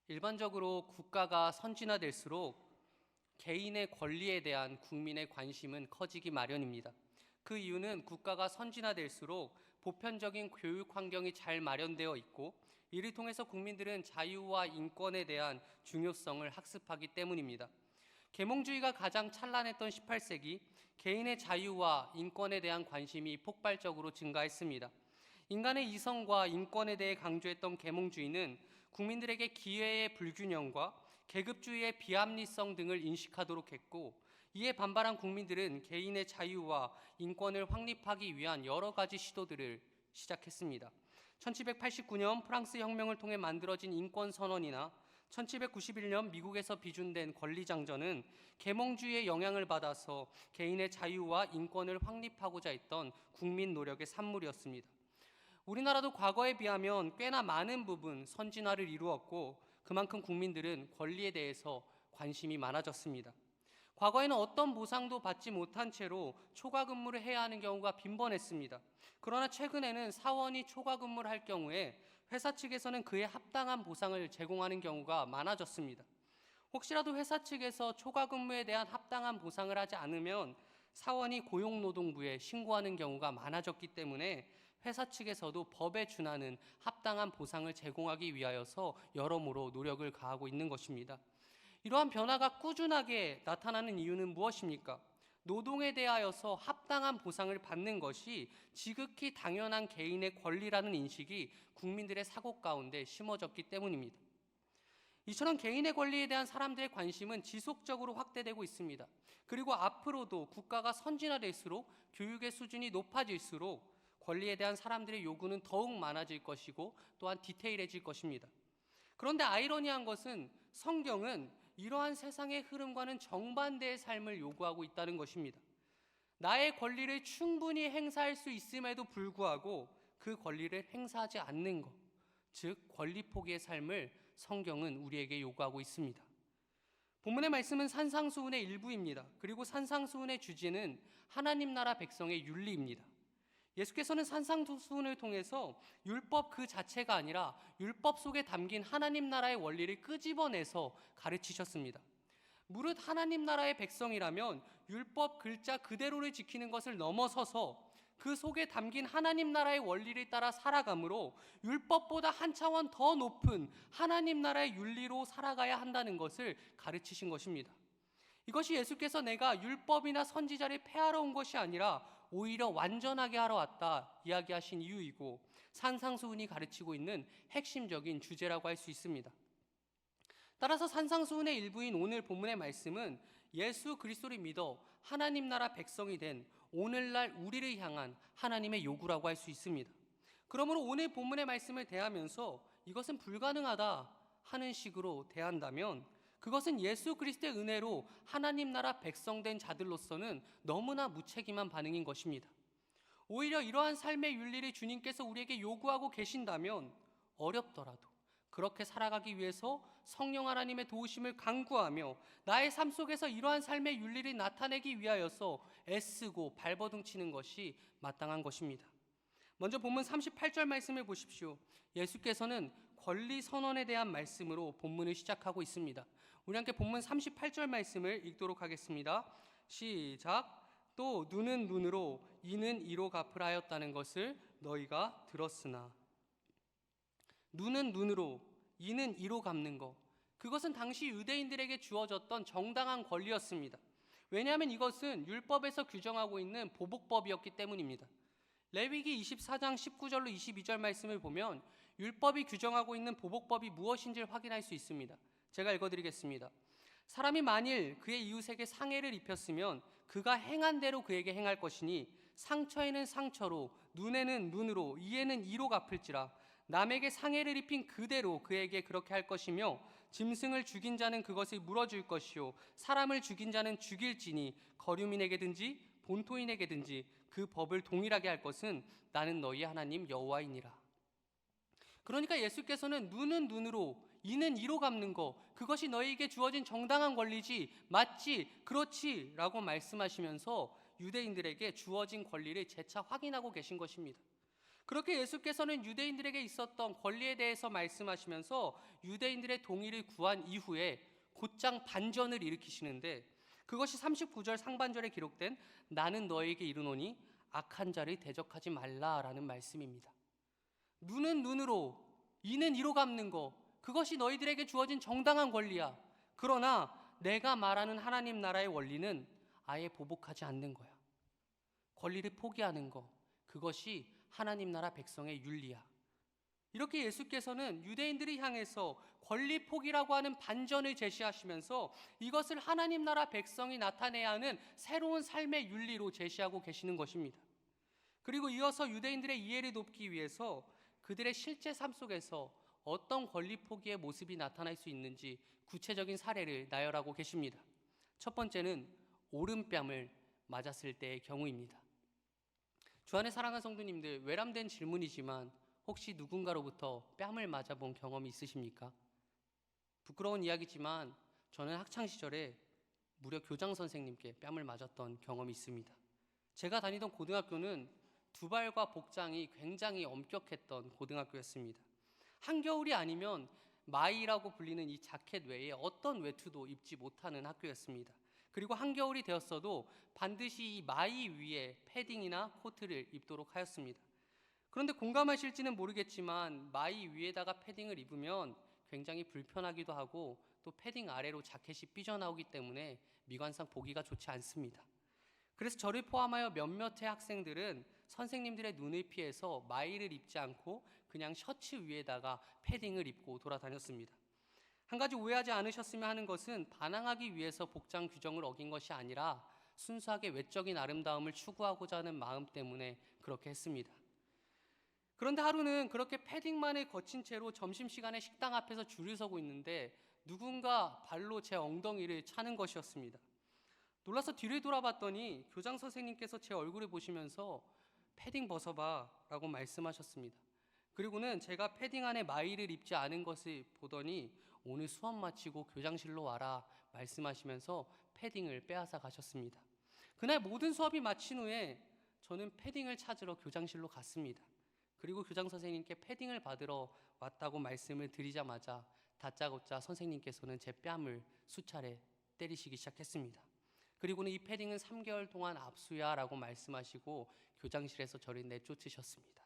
일반적으로 국가가 선진화될수록 개인의 권리에 대한 국민의 관심은 커지기 마련입니다. 그 이유는 국가가 선진화될수록 보편적인 교육 환경이 잘 마련되어 있고 이를 통해서 국민들은 자유와 인권에 대한 중요성을 학습하기 때문입니다. 계몽주의가 가장 찬란했던 18세기, 개인의 자유와 인권에 대한 관심이 폭발적으로 증가했습니다. 인간의 이성과 인권에 대해 강조했던 계몽주의는 국민들에게 기회의 불균형과 계급주의의 비합리성 등을 인식하도록 했고, 이에 반발한 국민들은 개인의 자유와 인권을 확립하기 위한 여러 가지 시도들을 시작했습니다. 1789년 프랑스 혁명을 통해 만들어진 인권선언이나 1791년 미국에서 비준된 권리장전은 계몽주의의 영향을 받아서 개인의 자유와 인권을 확립하고자 했던 국민 노력의 산물이었습니다. 우리나라도 과거에 비하면 꽤나 많은 부분 선진화를 이루었고 그만큼 국민들은 권리에 대해서 관심이 많아졌습니다. 과거에는 어떤 보상도 받지 못한 채로 초과 근무를 해야 하는 경우가 빈번했습니다. 그러나 최근에는 사원이 초과 근무를 할 경우에 회사 측에서는 그에 합당한 보상을 제공하는 경우가 많아졌습니다. 혹시라도 회사 측에서 초과 근무에 대한 합당한 보상을 하지 않으면 사원이 고용노동부에 신고하는 경우가 많아졌기 때문에 회사 측에서도 법에 준하는 합당한 보상을 제공하기 위하여서 여러모로 노력을 가하고 있는 것입니다. 이러한 변화가 꾸준하게 나타나는 이유는 무엇입니까? 노동에 대하여서 합당한 보상을 받는 것이 지극히 당연한 개인의 권리라는 인식이 국민들의 사고 가운데 심어졌기 때문입니다. 이처럼 개인의 권리에 대한 사람들의 관심은 지속적으로 확대되고 있습니다. 그리고 앞으로도 국가가 선진화될수록 교육의 수준이 높아질수록 권리에 대한 사람들의 요구는 더욱 많아질 것이고 또한 디테일해질 것입니다. 그런데 아이러니한 것은 성경은 이러한 세상의 흐름과는 정반대의 삶을 요구하고 있다는 것입니다. 나의 권리를 충분히 행사할 수 있음에도 불구하고 그 권리를 행사하지 않는 것, 즉 권리 포기의 삶을 성경은 우리에게 요구하고 있습니다. 본문의 말씀은 산상수훈의 일부입니다. 그리고 산상수훈의 주제는 하나님 나라 백성의 윤리입니다. 예수께서는 산상수훈을 통해서 율법 그 자체가 아니라 율법 속에 담긴 하나님 나라의 원리를 끄집어내서 가르치셨습니다. 무릇 하나님 나라의 백성이라면 율법 글자 그대로를 지키는 것을 넘어서서 그 속에 담긴 하나님 나라의 원리를 따라 살아가므로 율법보다 한 차원 더 높은 하나님 나라의 윤리로 살아가야 한다는 것을 가르치신 것입니다. 이것이 예수께서 내가 율법이나 선지자를 폐하러 온 것이 아니라 오히려 완전하게 하러 왔다 이야기하신 이유이고 산상수훈이 가르치고 있는 핵심적인 주제라고 할 수 있습니다. 따라서 산상수훈의 일부인 오늘 본문의 말씀은 예수 그리스도를 믿어 하나님 나라 백성이 된 오늘날 우리를 향한 하나님의 요구라고 할 수 있습니다. 그러므로 오늘 본문의 말씀을 대하면서 이것은 불가능하다 하는 식으로 대한다면 그것은 예수 그리스도의 은혜로 하나님 나라 백성된 자들로서는 너무나 무책임한 반응인 것입니다. 오히려 이러한 삶의 윤리를 주님께서 우리에게 요구하고 계신다면 어렵더라도 그렇게 살아가기 위해서 성령 하나님의 도우심을 간구하며 나의 삶 속에서 이러한 삶의 윤리를 나타내기 위하여서 애쓰고 발버둥치는 것이 마땅한 것입니다. 먼저 본문 38절 말씀을 보십시오. 예수께서는 권리 선언에 대한 말씀으로 본문을 시작하고 있습니다. 우리 함께 본문 38절 말씀을 읽도록 하겠습니다. 시작. 또 눈은 눈으로 이는 이로 갚으라 하였다는 것을 너희가 들었으나. 눈은 눈으로 이는 이로 갚는 것, 그것은 당시 유대인들에게 주어졌던 정당한 권리였습니다. 왜냐하면 이것은 율법에서 규정하고 있는 보복법이었기 때문입니다. 레위기 24장 19절로 22절 말씀을 보면 율법이 규정하고 있는 보복법이 무엇인지를 확인할 수 있습니다. 제가 읽어드리겠습니다. 사람이 만일 그의 이웃에게 상해를 입혔으면 그가 행한 대로 그에게 행할 것이니 상처에는 상처로 눈에는 눈으로 이에는 이로 갚을지라. 남에게 상해를 입힌 그대로 그에게 그렇게 할 것이며 짐승을 죽인 자는 그것을 물어줄 것이요 사람을 죽인 자는 죽일지니 거류민에게든지 본토인에게든지 그 법을 동일하게 할 것은 나는 너희 하나님 여호와이니라. 그러니까 예수께서는 눈은 눈으로 이는 이로 갚는 거, 그것이 너희에게 주어진 정당한 권리지, 맞지, 그렇지 라고 말씀하시면서 유대인들에게 주어진 권리를 재차 확인하고 계신 것입니다. 그렇게 예수께서는 유대인들에게 있었던 권리에 대해서 말씀하시면서 유대인들의 동의를 구한 이후에 곧장 반전을 일으키시는데, 그것이 39절 상반절에 기록된 나는 너에게 이르노니 악한 자를 대적하지 말라라는 말씀입니다. 눈은 눈으로, 이는 이로 갚는 거, 그것이 너희들에게 주어진 정당한 권리야. 그러나 내가 말하는 하나님 나라의 원리는 아예 보복하지 않는 거야. 권리를 포기하는 거, 그것이 하나님 나라 백성의 윤리야. 이렇게 예수께서는 유대인들을 향해서 권리 포기라고 하는 반전을 제시하시면서 이것을 하나님 나라 백성이 나타내야 하는 새로운 삶의 윤리로 제시하고 계시는 것입니다. 그리고 이어서 유대인들의 이해를 돕기 위해서 그들의 실제 삶 속에서 어떤 권리 포기의 모습이 나타날 수 있는지 구체적인 사례를 나열하고 계십니다. 첫 번째는 오른뺨을 맞았을 때의 경우입니다. 주 안에 사랑하는 성도님들, 외람된 질문이지만 혹시 누군가로부터 뺨을 맞아본 경험이 있으십니까? 부끄러운 이야기지만 저는 학창시절에 무려 교장 선생님께 뺨을 맞았던 경험이 있습니다. 제가 다니던 고등학교는 두발과 복장이 굉장히 엄격했던 고등학교였습니다. 한겨울이 아니면 마이라고 불리는 이 자켓 외에 어떤 외투도 입지 못하는 학교였습니다. 그리고 한겨울이 되었어도 반드시 이 마이 위에 패딩이나 코트를 입도록 하였습니다. 그런데 공감하실지는 모르겠지만 마이 위에다가 패딩을 입으면 굉장히 불편하기도 하고 또 패딩 아래로 자켓이 삐져나오기 때문에 미관상 보기가 좋지 않습니다. 그래서 저를 포함하여 몇몇의 학생들은 선생님들의 눈을 피해서 마이를 입지 않고 그냥 셔츠 위에다가 패딩을 입고 돌아다녔습니다. 한 가지 오해하지 않으셨으면 하는 것은 반항하기 위해서 복장 규정을 어긴 것이 아니라 순수하게 외적인 아름다움을 추구하고자 하는 마음 때문에 그렇게 했습니다. 그런데 하루는 그렇게 패딩만을 거친 채로 점심시간에 식당 앞에서 줄을 서고 있는데 누군가 발로 제 엉덩이를 차는 것이었습니다. 놀라서 뒤를 돌아봤더니 교장 선생님께서 제 얼굴을 보시면서 패딩 벗어봐 라고 말씀하셨습니다. 그리고는 제가 패딩 안에 마이를 입지 않은 것을 보더니 오늘 수업 마치고 교장실로 와라 말씀하시면서 패딩을 빼앗아 가셨습니다. 그날 모든 수업이 마친 후에 저는 패딩을 찾으러 교장실로 갔습니다. 그리고 교장 선생님께 패딩을 받으러 왔다고 말씀을 드리자마자 다짜고짜 선생님께서는 제 뺨을 수차례 때리시기 시작했습니다. 그리고는 이 패딩은 3개월 동안 압수야 라고 말씀하시고 교장실에서 저를 내쫓으셨습니다.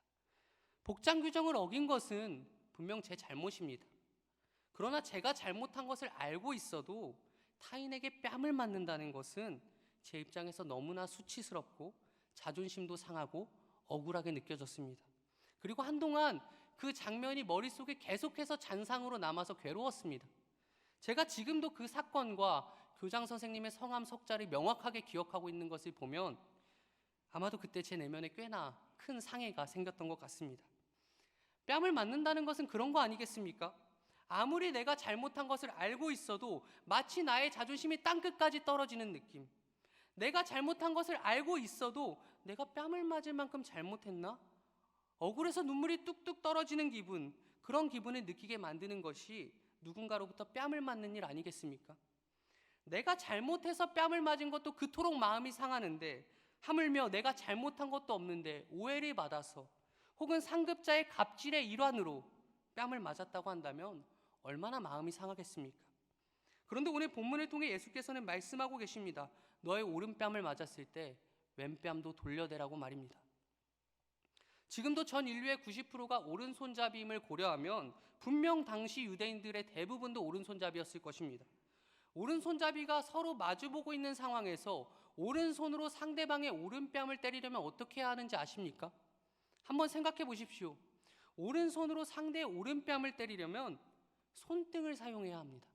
복장 규정을 어긴 것은 분명 제 잘못입니다. 그러나 제가 잘못한 것을 알고 있어도 타인에게 뺨을 맞는다는 것은 제 입장에서 너무나 수치스럽고 자존심도 상하고 억울하게 느껴졌습니다. 그리고 한동안 그 장면이 머릿속에 계속해서 잔상으로 남아서 괴로웠습니다. 제가 지금도 그 사건과 교장 선생님의 성함 석자를 명확하게 기억하고 있는 것을 보면 아마도 그때 제 내면에 꽤나 큰 상해가 생겼던 것 같습니다. 뺨을 맞는다는 것은 그런 거 아니겠습니까? 아무리 내가 잘못한 것을 알고 있어도 마치 나의 자존심이 땅끝까지 떨어지는 느낌. 내가 잘못한 것을 알고 있어도 내가 뺨을 맞을 만큼 잘못했나? 억울해서 눈물이 뚝뚝 떨어지는 기분, 그런 기분을 느끼게 만드는 것이 누군가로부터 뺨을 맞는 일 아니겠습니까? 내가 잘못해서 뺨을 맞은 것도 그토록 마음이 상하는데 하물며 내가 잘못한 것도 없는데 오해를 받아서 혹은 상급자의 갑질의 일환으로 뺨을 맞았다고 한다면 얼마나 마음이 상하겠습니까? 그런데 오늘 본문을 통해 예수께서는 말씀하고 계십니다. 너의 오른뺨을 맞았을 때 왼뺨도 돌려대라고 말입니다. 지금도 전 인류의 90%가 오른손잡이임을 고려하면 분명 당시 유대인들의 대부분도 오른손잡이였을 것입니다. 오른손잡이가 서로 마주보고 있는 상황에서 오른손으로 상대방의 오른뺨을 때리려면 어떻게 해야 하는지 아십니까? 한번 생각해 보십시오. 오른손으로 상대의 오른뺨을 때리려면 손등을 사용해야 합니다.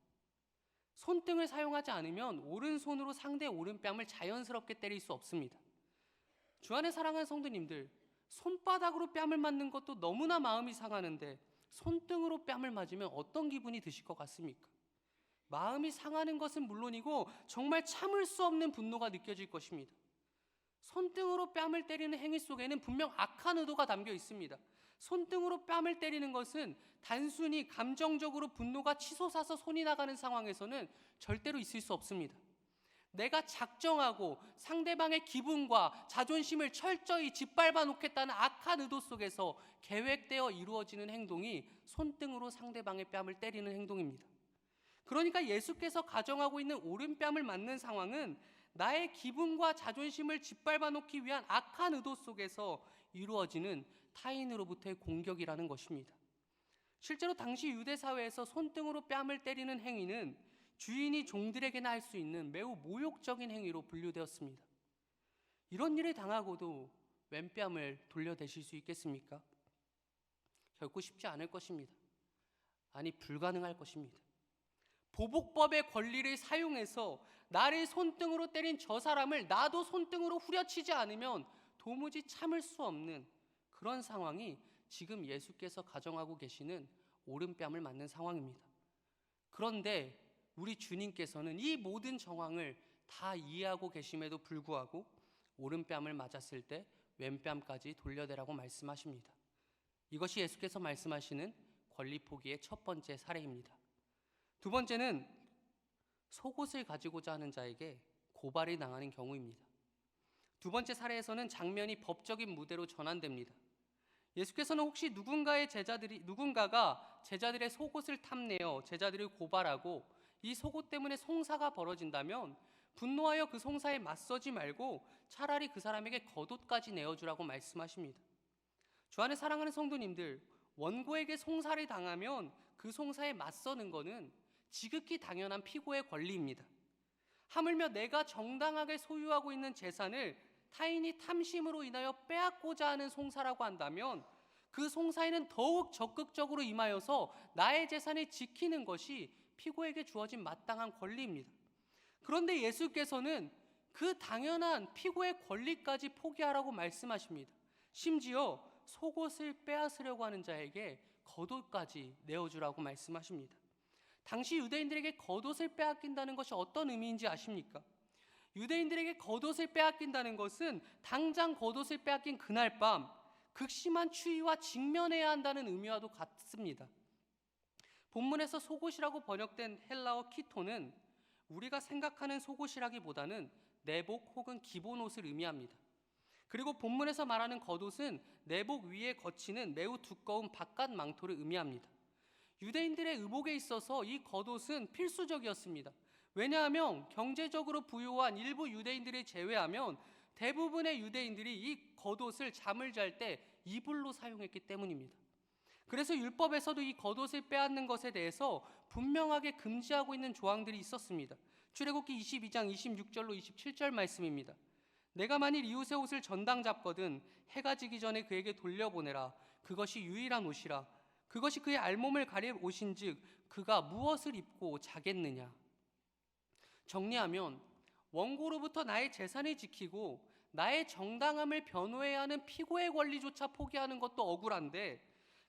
손등을 사용하지 않으면 오른손으로 상대의 오른뺨을 자연스럽게 때릴 수 없습니다. 주 안에 사랑하는 성도님들, 손바닥으로 뺨을 맞는 것도 너무나 마음이 상하는데 손등으로 뺨을 맞으면 어떤 기분이 드실 것 같습니까? 마음이 상하는 것은 물론이고 정말 참을 수 없는 분노가 느껴질 것입니다. 손등으로 뺨을 때리는 행위 속에는 분명 악한 의도가 담겨 있습니다. 손등으로 뺨을 때리는 것은 단순히 감정적으로 분노가 치솟아서 손이 나가는 상황에서는 절대로 있을 수 없습니다. 내가 작정하고 상대방의 기분과 자존심을 철저히 짓밟아 놓겠다는 악한 의도 속에서 계획되어 이루어지는 행동이 손등으로 상대방의 뺨을 때리는 행동입니다. 그러니까 예수께서 가정하고 있는 오른뺨을 맞는 상황은 나의 기분과 자존심을 짓밟아 놓기 위한 악한 의도 속에서 이루어지는 타인으로부터의 공격이라는 것입니다. 실제로 당시 유대 사회에서 손등으로 뺨을 때리는 행위는 주인이 종들에게나 할 수 있는 매우 모욕적인 행위로 분류되었습니다. 이런 일을 당하고도 왼뺨을 돌려대실 수 있겠습니까? 결코 쉽지 않을 것입니다. 아니, 불가능할 것입니다. 보복법의 권리를 사용해서 나를 손등으로 때린 저 사람을 나도 손등으로 후려치지 않으면 도무지 참을 수 없는 그런 상황이 지금 예수께서 가정하고 계시는 오른뺨을 맞는 상황입니다. 그런데 우리 주님께서는 이 모든 정황을 다 이해하고 계심에도 불구하고 오른뺨을 맞았을 때 왼뺨까지 돌려대라고 말씀하십니다. 이것이 예수께서 말씀하시는 권리 포기의 첫 번째 사례입니다. 두 번째는 속옷을 가지고자 하는 자에게 고발이 당하는 경우입니다. 두 번째 사례에서는 장면이 법적인 무대로 전환됩니다. 예수께서는 혹시 누군가가 제자들의 속옷을 탐내어 제자들을 고발하고 이 속옷 때문에 송사가 벌어진다면 분노하여 그 송사에 맞서지 말고 차라리 그 사람에게 겉옷까지 내어주라고 말씀하십니다. 주 안에 사랑하는 성도님들, 원고에게 송사를 당하면 그 송사에 맞서는 것은 지극히 당연한 피고의 권리입니다. 하물며 내가 정당하게 소유하고 있는 재산을 타인이 탐심으로 인하여 빼앗고자 하는 송사라고 한다면 그 송사에는 더욱 적극적으로 임하여서 나의 재산을 지키는 것이 피고에게 주어진 마땅한 권리입니다. 그런데 예수께서는 그 당연한 피고의 권리까지 포기하라고 말씀하십니다. 심지어 속옷을 빼앗으려고 하는 자에게 겉옷까지 내어주라고 말씀하십니다. 당시 유대인들에게 겉옷을 빼앗긴다는 것이 어떤 의미인지 아십니까? 유대인들에게 겉옷을 빼앗긴다는 것은 당장 겉옷을 빼앗긴 그날 밤 극심한 추위와 직면해야 한다는 의미와도 같습니다. 본문에서 속옷이라고 번역된 헬라어 키토는 우리가 생각하는 속옷이라기보다는 내복 혹은 기본 옷을 의미합니다. 그리고 본문에서 말하는 겉옷은 내복 위에 거치는 매우 두꺼운 바깥 망토를 의미합니다. 유대인들의 의복에 있어서 이 겉옷은 필수적이었습니다. 왜냐하면 경제적으로 부유한 일부 유대인들을 제외하면 대부분의 유대인들이 이 겉옷을 잠을 잘 때 이불로 사용했기 때문입니다. 그래서 율법에서도 이 겉옷을 빼앗는 것에 대해서 분명하게 금지하고 있는 조항들이 있었습니다. 출애굽기 22장 26절로 27절 말씀입니다. 내가 만일 이웃의 옷을 전당 잡거든 해가 지기 전에 그에게 돌려보내라. 그것이 유일한 옷이라. 그것이 그의 알몸을 가릴 옷인즉 그가 무엇을 입고 자겠느냐. 정리하면 원고로부터 나의 재산을 지키고 나의 정당함을 변호해야 하는 피고의 권리조차 포기하는 것도 억울한데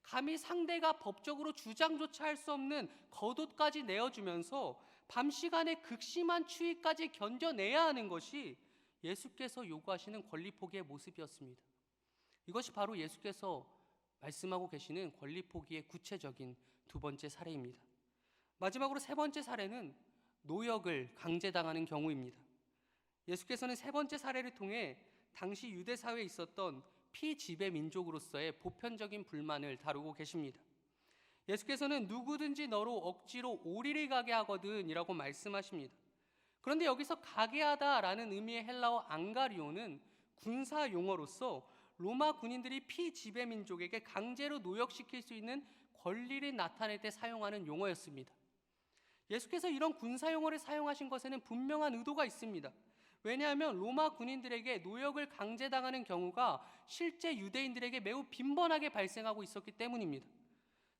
감히 상대가 법적으로 주장조차 할 수 없는 겉옷까지 내어주면서 밤 시간에 극심한 추위까지 견뎌내야 하는 것이 예수께서 요구하시는 권리 포기의 모습이었습니다. 이것이 바로 예수께서 말씀하고 계시는 권리 포기의 구체적인 두 번째 사례입니다. 마지막으로 세 번째 사례는 노역을 강제당하는 경우입니다. 예수께서는 세 번째 사례를 통해 당시 유대 사회에 있었던 피지배 민족으로서의 보편적인 불만을 다루고 계십니다. 예수께서는 누구든지 너로 억지로 오리를 가게 하거든 이라고 말씀하십니다. 그런데 여기서 가게 하다라는 의미의 헬라어 앙가리오는 군사 용어로서 로마 군인들이 피지배 민족에게 강제로 노역시킬 수 있는 권리를 나타낼 때 사용하는 용어였습니다. 예수께서 이런 군사 용어를 사용하신 것에는 분명한 의도가 있습니다. 왜냐하면 로마 군인들에게 노역을 강제당하는 경우가 실제 유대인들에게 매우 빈번하게 발생하고 있었기 때문입니다.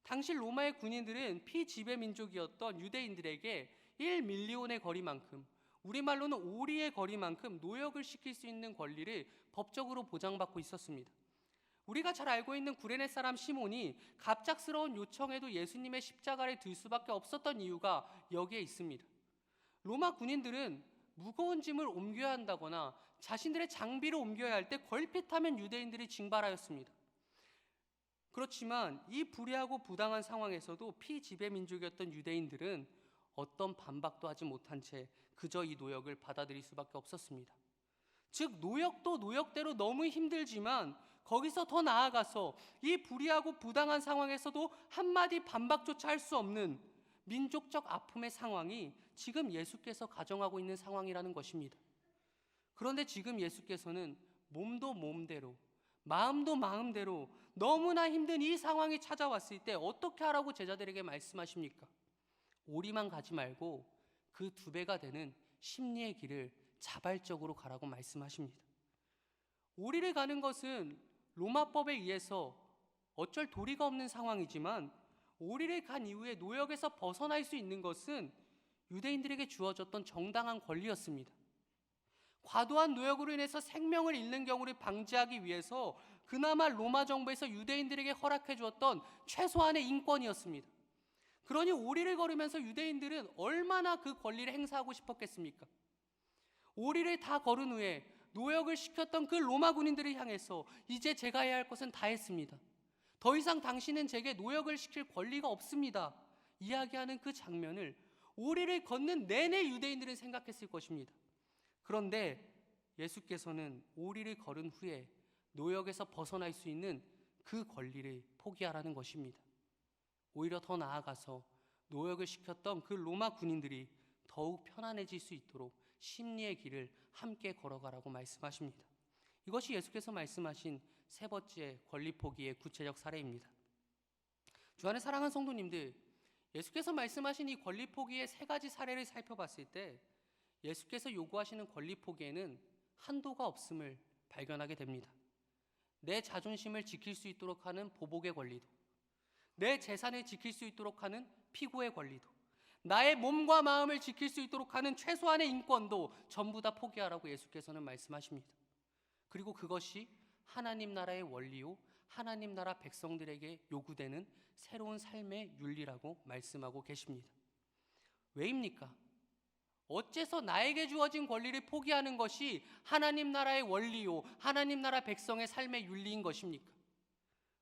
당시 로마의 군인들은 피지배 민족이었던 유대인들에게 1밀리온의 거리만큼, 우리말로는 오리의 거리만큼 노역을 시킬 수 있는 권리를 법적으로 보장받고 있었습니다. 우리가 잘 알고 있는 구레네 사람 시몬이 갑작스러운 요청에도 예수님의 십자가를 들 수밖에 없었던 이유가 여기에 있습니다. 로마 군인들은 무거운 짐을 옮겨야 한다거나 자신들의 장비를 옮겨야 할 때 걸핏하면 유대인들이 징발하였습니다. 그렇지만 이 불의하고 부당한 상황에서도 피지배 민족이었던 유대인들은 어떤 반박도 하지 못한 채 그저 이 노역을 받아들일 수밖에 없었습니다. 즉 노역도 노역대로 너무 힘들지만 거기서 더 나아가서 이 불의하고 부당한 상황에서도 한마디 반박조차 할 수 없는 민족적 아픔의 상황이 지금 예수께서 가정하고 있는 상황이라는 것입니다. 그런데 지금 예수께서는 몸도 몸대로 마음도 마음대로 너무나 힘든 이 상황이 찾아왔을 때 어떻게 하라고 제자들에게 말씀하십니까? 오리만 가지 말고 그 2배가 되는 심리의 길을 자발적으로 가라고 말씀하십니다. 오리를 가는 것은 로마법에 의해서 어쩔 도리가 없는 상황이지만 오리를 간 이후에 노역에서 벗어날 수 있는 것은 유대인들에게 주어졌던 정당한 권리였습니다. 과도한 노역으로 인해서 생명을 잃는 경우를 방지하기 위해서 그나마 로마 정부에서 유대인들에게 허락해 주었던 최소한의 인권이었습니다. 그러니 오리를 걸으면서 유대인들은 얼마나 그 권리를 행사하고 싶었겠습니까? 오리를 다 걸은 후에 노역을 시켰던 그 로마 군인들을 향해서 이제 제가 해야 할 것은 다 했습니다. 더 이상 당신은 제게 노역을 시킬 권리가 없습니다. 이야기하는 그 장면을 오리를 걷는 내내 유대인들은 생각했을 것입니다. 그런데 예수께서는 오리를 걸은 후에 노역에서 벗어날 수 있는 그 권리를 포기하라는 것입니다. 오히려 더 나아가서 노역을 시켰던 그 로마 군인들이 더욱 편안해질 수 있도록 심리의 길을 함께 걸어가라고 말씀하십니다. 이것이 예수께서 말씀하신 3번째 권리 포기의 구체적 사례입니다. 주 안에 사랑하는 성도님들, 예수께서 말씀하신 이 권리 포기의 3가지 사례를 살펴봤을 때 예수께서 요구하시는 권리 포기에는 한도가 없음을 발견하게 됩니다. 내 자존심을 지킬 수 있도록 하는 보복의 권리도, 내 재산을 지킬 수 있도록 하는 피고의 권리도, 나의 몸과 마음을 지킬 수 있도록 하는 최소한의 인권도 전부 다 포기하라고 예수께서는 말씀하십니다. 그리고 그것이 하나님 나라의 원리요, 하나님 나라 백성들에게 요구되는 새로운 삶의 윤리라고 말씀하고 계십니다. 왜입니까? 어째서 나에게 주어진 권리를 포기하는 것이 하나님 나라의 원리요, 하나님 나라 백성의 삶의 윤리인 것입니까?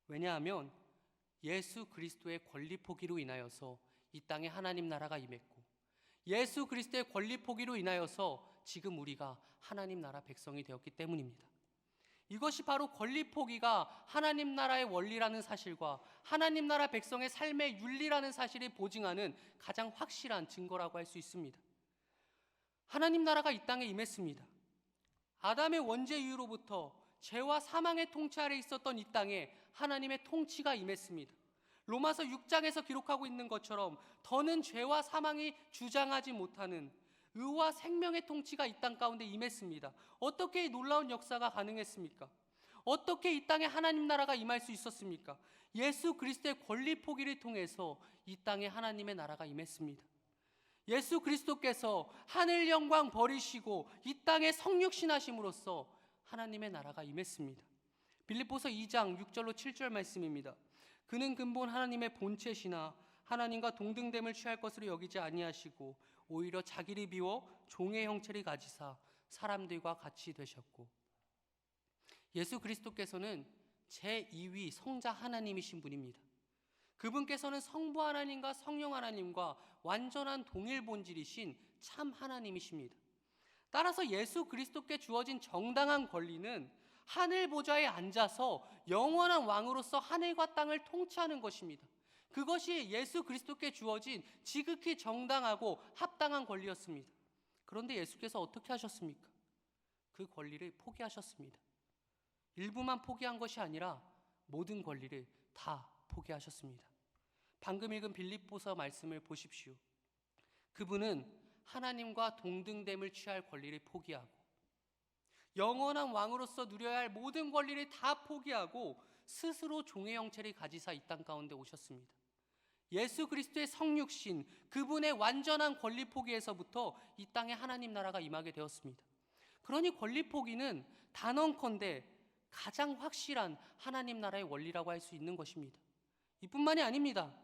왜냐하면 예수 그리스도의 권리 포기로 인하여서 이 땅에 하나님 나라가 임했고, 예수 그리스도의 권리 포기로 인하여서 지금 우리가 하나님 나라 백성이 되었기 때문입니다. 이것이 바로 권리 포기가 하나님 나라의 원리라는 사실과 하나님 나라 백성의 삶의 윤리라는 사실을 보증하는 가장 확실한 증거라고 할 수 있습니다. 하나님 나라가 이 땅에 임했습니다. 아담의 원죄 이후로부터 죄와 사망의 통치 아래 있었던 이 땅에 하나님의 통치가 임했습니다. 로마서 6장에서 기록하고 있는 것처럼 더는 죄와 사망이 주장하지 못하는 의와 생명의 통치가 이 땅 가운데 임했습니다. 어떻게 이 놀라운 역사가 가능했습니까? 어떻게 이 땅에 하나님 나라가 임할 수 있었습니까? 예수 그리스도의 권리 포기를 통해서 이 땅에 하나님의 나라가 임했습니다. 예수 그리스도께서 하늘 영광 버리시고 이 땅에 성육신하심으로써 하나님의 나라가 임했습니다. 빌립보서 2장 6절로 7절 말씀입니다. 그는 근본 하나님의 본체시나 하나님과 동등됨을 취할 것으로 여기지 아니하시고 오히려 자기를 비워 종의 형체를 가지사 사람들과 같이 되셨고. 예수 그리스도께서는 제2위 성자 하나님이신 분입니다. 그분께서는 성부 하나님과 성령 하나님과 완전한 동일 본질이신 참 하나님이십니다. 따라서 예수 그리스도께 주어진 정당한 권리는 하늘 보좌에 앉아서 영원한 왕으로서 하늘과 땅을 통치하는 것입니다. 그것이 예수 그리스도께 주어진 지극히 정당하고 합당한 권리였습니다. 그런데 예수께서 어떻게 하셨습니까? 그 권리를 포기하셨습니다. 일부만 포기한 것이 아니라 모든 권리를 다 포기하셨습니다. 방금 읽은 빌립보서 말씀을 보십시오. 그분은 하나님과 동등됨을 취할 권리를 포기하고 영원한 왕으로서 누려야 할 모든 권리를 다 포기하고 스스로 종의 형체를 가지사 이 땅 가운데 오셨습니다. 예수 그리스도의 성육신, 그분의 완전한 권리 포기에서부터 이 땅에 하나님 나라가 임하게 되었습니다. 그러니 권리 포기는 단언컨대 가장 확실한 하나님 나라의 원리라고 할 수 있는 것입니다. 이뿐만이 아닙니다.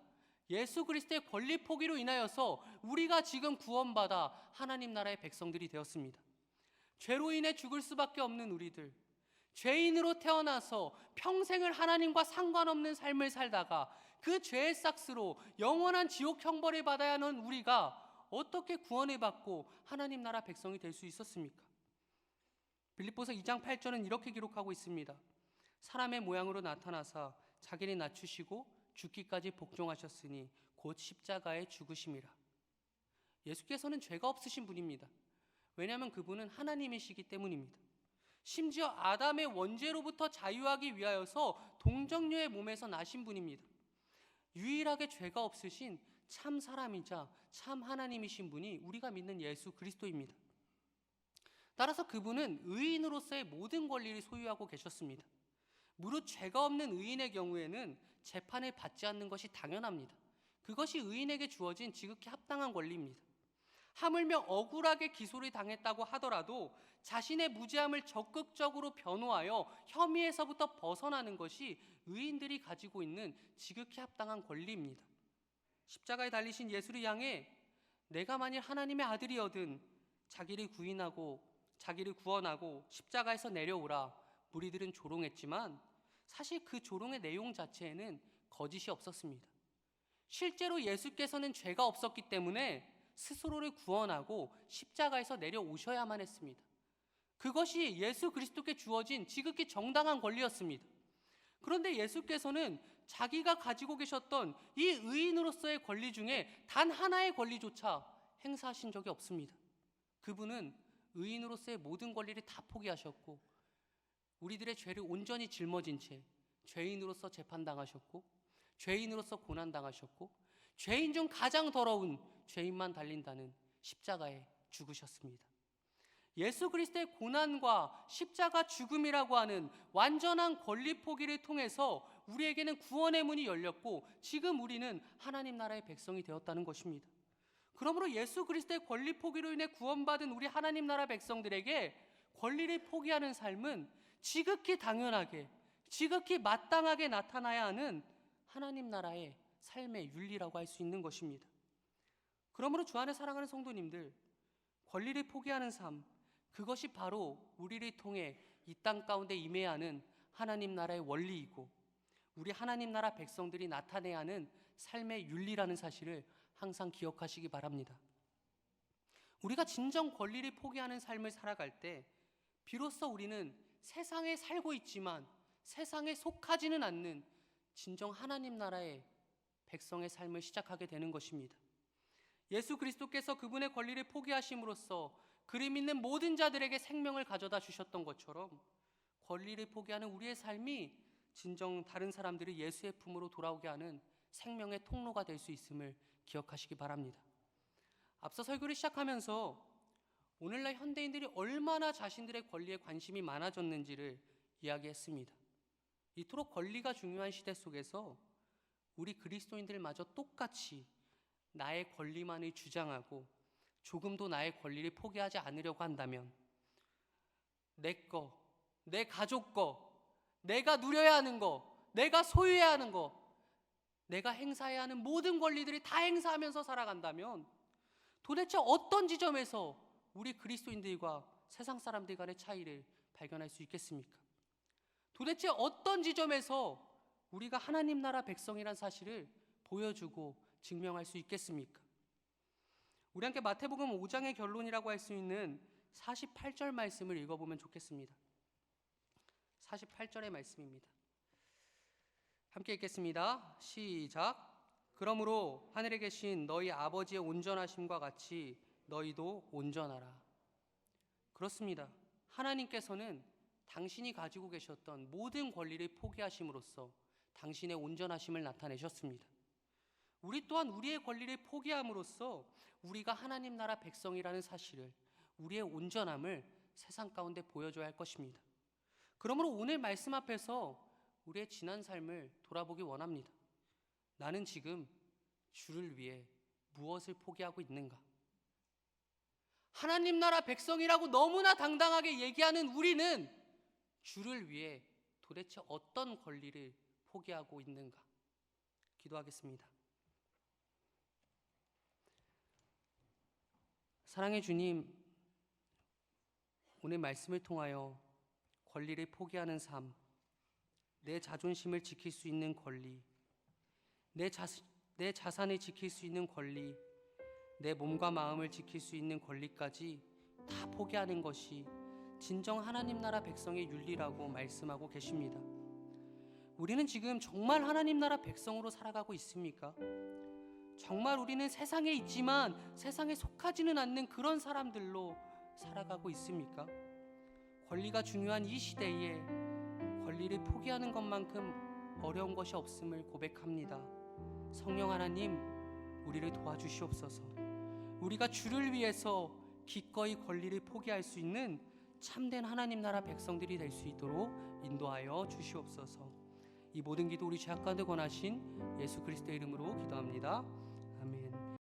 예수 그리스도의 권리 포기로 인하여서 우리가 지금 구원받아 하나님 나라의 백성들이 되었습니다. 죄로 인해 죽을 수밖에 없는 우리들, 죄인으로 태어나서 평생을 하나님과 상관없는 삶을 살다가 그 죄의 싹스로 영원한 지옥 형벌을 받아야 하는 우리가 어떻게 구원을 받고 하나님 나라 백성이 될 수 있었습니까? 빌립보서 2장 8절은 이렇게 기록하고 있습니다. 사람의 모양으로 나타나사 자기를 낮추시고 죽기까지 복종하셨으니 곧 십자가에 죽으심이라. 예수께서는 죄가 없으신 분입니다. 왜냐하면 그분은 하나님이시기 때문입니다. 심지어 아담의 원죄로부터 자유하기 위하여서 동정녀의 몸에서 나신 분입니다. 유일하게 죄가 없으신 참 사람이자 참 하나님이신 분이 우리가 믿는 예수 그리스도입니다. 따라서 그분은 의인으로서의 모든 권리를 소유하고 계셨습니다. 무릇 죄가 없는 의인의 경우에는 재판을 받지 않는 것이 당연합니다. 그것이 의인에게 주어진 지극히 합당한 권리입니다. 하물며 억울하게 기소를 당했다고 하더라도 자신의 무죄함을 적극적으로 변호하여 혐의에서부터 벗어나는 것이 의인들이 가지고 있는 지극히 합당한 권리입니다. 십자가에 달리신 예수를 향해 내가 만일 하나님의 아들이어든 자기를 구원하고 십자가에서 내려오라 무리들은 조롱했지만 사실 그 조롱의 내용 자체에는 거짓이 없었습니다. 실제로 예수께서는 죄가 없었기 때문에 스스로를 구원하고 십자가에서 내려오셔야만 했습니다. 그것이 예수 그리스도께 주어진 지극히 정당한 권리였습니다. 그런데 예수께서는 자기가 가지고 계셨던 이 의인으로서의 권리 중에 단 하나의 권리조차 행사하신 적이 없습니다. 그분은 의인으로서의 모든 권리를 다 포기하셨고 우리들의 죄를 온전히 짊어진 채 죄인으로서 재판당하셨고 죄인으로서 고난당하셨고 죄인 중 가장 더러운 죄인만 달린다는 십자가에 죽으셨습니다. 예수 그리스도의 고난과 십자가 죽음이라고 하는 완전한 권리 포기를 통해서 우리에게는 구원의 문이 열렸고 지금 우리는 하나님 나라의 백성이 되었다는 것입니다. 그러므로 예수 그리스도의 권리 포기로 인해 구원받은 우리 하나님 나라 백성들에게 권리를 포기하는 삶은 지극히 당연하게, 지극히 마땅하게 나타나야 하는 하나님 나라의 삶의 윤리라고 할 수 있는 것입니다. 그러므로 주 안에 사랑하는 성도님들, 권리를 포기하는 삶, 그것이 바로 우리를 통해 이 땅 가운데 임해야 하는 하나님 나라의 원리이고 우리 하나님 나라 백성들이 나타내야 하는 삶의 윤리라는 사실을 항상 기억하시기 바랍니다. 우리가 진정 권리를 포기하는 삶을 살아갈 때 비로소 우리는 세상에 살고 있지만 세상에 속하지는 않는 진정 하나님 나라의 백성의 삶을 시작하게 되는 것입니다. 예수 그리스도께서 그분의 권리를 포기하심으로써 그를 믿는 모든 자들에게 생명을 가져다 주셨던 것처럼 권리를 포기하는 우리의 삶이 진정 다른 사람들이 예수의 품으로 돌아오게 하는 생명의 통로가 될 수 있음을 기억하시기 바랍니다. 앞서 설교를 시작하면서 오늘날 현대인들이 얼마나 자신들의 권리에 관심이 많아졌는지를 이야기했습니다. 이토록 권리가 중요한 시대 속에서 우리 그리스도인들마저 똑같이 나의 권리만을 주장하고 조금도 나의 권리를 포기하지 않으려고 한다면 내 거, 내 가족 거, 내가 누려야 하는 거, 내가 소유해야 하는 거, 내가 행사해야 하는 모든 권리들을 다 행사하면서 살아간다면 도대체 어떤 지점에서 우리 그리스도인들과 세상 사람들 간의 차이를 발견할 수 있겠습니까? 도대체 어떤 지점에서 우리가 하나님 나라 백성이란 사실을 보여주고 증명할 수 있겠습니까? 우리 함께 마태복음 5장의 결론이라고 할 수 있는 48절 말씀을 읽어보면 좋겠습니다. 48절의 말씀입니다. 함께 읽겠습니다. 시작. 그러므로 하늘에 계신 너희 아버지의 온전하심과 같이 너희도 온전하라. 그렇습니다. 하나님께서는 당신이 가지고 계셨던 모든 권리를 포기하심으로써 당신의 온전하심을 나타내셨습니다. 우리 또한 우리의 권리를 포기함으로써 우리가 하나님 나라 백성이라는 사실을, 우리의 온전함을 세상 가운데 보여줘야 할 것입니다. 그러므로 오늘 말씀 앞에서 우리의 지난 삶을 돌아보기 원합니다. 나는 지금 주를 위해 무엇을 포기하고 있는가? 하나님 나라 백성이라고 너무나 당당하게 얘기하는 우리는 주를 위해 도대체 어떤 권리를 포기하고 있는가? 기도하겠습니다. 사랑의 주님, 오늘 말씀을 통하여 권리를 포기하는 삶, 내 자존심을 지킬 수 있는 권리, 내 자산을 지킬 수 있는 권리, 내 몸과 마음을 지킬 수 있는 권리까지 다 포기하는 것이 진정 하나님 나라 백성의 윤리라고 말씀하고 계십니다. 우리는 지금 정말 하나님 나라 백성으로 살아가고 있습니까? 정말 우리는 세상에 있지만 세상에 속하지는 않는 그런 사람들로 살아가고 있습니까? 권리가 중요한 이 시대에 권리를 포기하는 것만큼 어려운 것이 없음을 고백합니다. 성령 하나님, 우리를 도와주시옵소서. 우리가 주를 위해서 기꺼이 권리를 포기할 수 있는 참된 하나님 나라 백성들이 될 수 있도록 인도하여 주시옵소서. 이 모든 기도 우리 죄악 가운데 권하신 예수 그리스도의 이름으로 기도합니다.